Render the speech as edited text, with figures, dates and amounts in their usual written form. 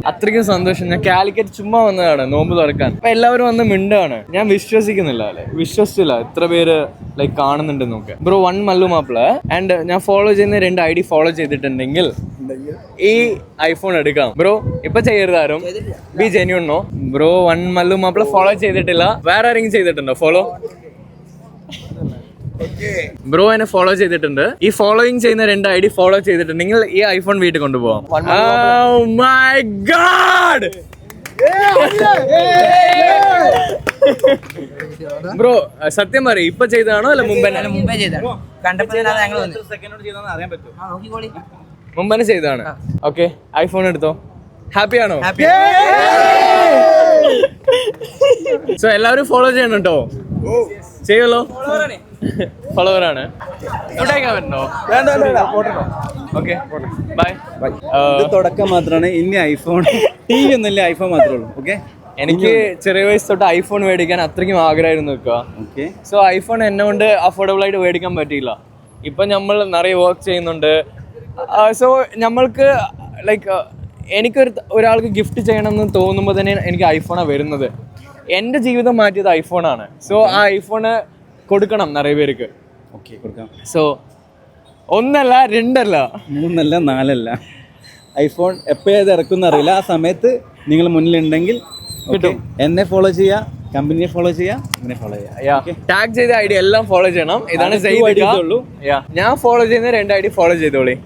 അത്രയ്ക്കും സന്തോഷം. ഞാൻ കാലിക്കറ്റ് ചുമ്മാ വന്നതാണ് നോമ്പ് തുറക്കാൻ. അപ്പൊ എല്ലാവരും വന്ന് മിണ്ടാണ്. ഞാൻ വിശ്വസിക്കുന്നില്ല വിശ്വസിച്ചില്ല ഇത്ര പേര് ലൈക്ക് കാണുന്നുണ്ട് നോക്ക്. ബ്രോ 1 മല്ലു മാപ്പിള ആൻഡ് ഞാൻ ഫോളോ ചെയ്യുന്ന 2 ID ഫോളോ ചെയ്തിട്ടുണ്ടെങ്കിൽ ഈ ഐഫോൺ എടുക്കാം. ബ്രോ ഇപ്പൊ ചെയ്യരുതാരും, ബി ജെന്യൂണോ? ബ്രോ 1 മല്ലു മാപ്പിള ഫോളോ ചെയ്തിട്ടില്ല, വേറെ ആരെങ്കിലും ചെയ്തിട്ടുണ്ടോ ഫോളോ? ബ്രോ എന്നെ ഫോളോ ചെയ്തിട്ടുണ്ട്. ഈ ഫോളോയിങ് ചെയ്യുന്ന 2 ID ഫോളോ ചെയ്തിട്ടുണ്ടെങ്കിൽ ഈ ഐഫോൺ വീട്ടിൽ കൊണ്ടുപോകാം. Oh my God! ബ്രോ സത്യം പറയും, ഇപ്പൊ ചെയ്തതാണോ അല്ല മുമ്പേ മുമ്പേ ചെയ്തതാണ്? ഓക്കെ, ഐഫോൺ എടുത്തോ. ഹാപ്പി ആണോ? സോ എല്ലാവരും ഫോളോ ചെയ്യണം കേട്ടോ. ചെയ്യല്ലോ, ഫോളോവറാണ്. Okay bye. തുടക്കം മാത്രമാണ്. ഇനി ഐഫോൺ TV ഒന്നുമില്ല, ഐഫോൺ മാത്രമേ ഉള്ളൂ. ഓക്കെ, എനിക്ക് ചെറിയ വയസ്സ് തൊട്ട് ഐഫോൺ മേടിക്കാൻ അത്രയ്ക്കും ആഗ്രഹമായിരുന്നു നിൽക്കുക. സോ ഐഫോൺ എന്നെ കൊണ്ട് അഫോർഡബിൾ ആയിട്ട് മേടിക്കാൻ പറ്റിയില്ല. ഇപ്പൊ നമ്മൾ നിറയെ വർക്ക് ചെയ്യുന്നുണ്ട്. സോ നമ്മൾക്ക് ലൈക്ക് ഒരാൾക്ക് ഗിഫ്റ്റ് ചെയ്യണമെന്ന് തോന്നുമ്പോൾ തന്നെ എനിക്ക് ഐഫോണാണ് വരുന്നത്. എൻ്റെ ജീവിതം മാറ്റിയത് ഐഫോണാണ്. സോ ആ ഐഫോണ് കൊടുക്കണം നിറയെ പേർക്ക്. സോ 1 അല്ല 2 അല്ല 3 അല്ല 4 അല്ല, ഐഫോൺ എപ്പോഴത് ഇറക്കുന്ന അറിയില്ല. ആ സമയത്ത് നിങ്ങൾ മുന്നിലുണ്ടെങ്കിൽ എന്നെ ഫോളോ ചെയ്യുക, കമ്പനിയെ ഫോളോ ചെയ്യുക, ഇങ്ങനെ ഫോളോ ചെയ്യുക. ടാഗ് ചെയ്ത ID എല്ലാം ഫോളോ ചെയ്യണം. ഇതാണ് ഞാൻ ഫോളോ ചെയ്യുന്ന 2 ID ഫോളോ ചെയ്തോളി.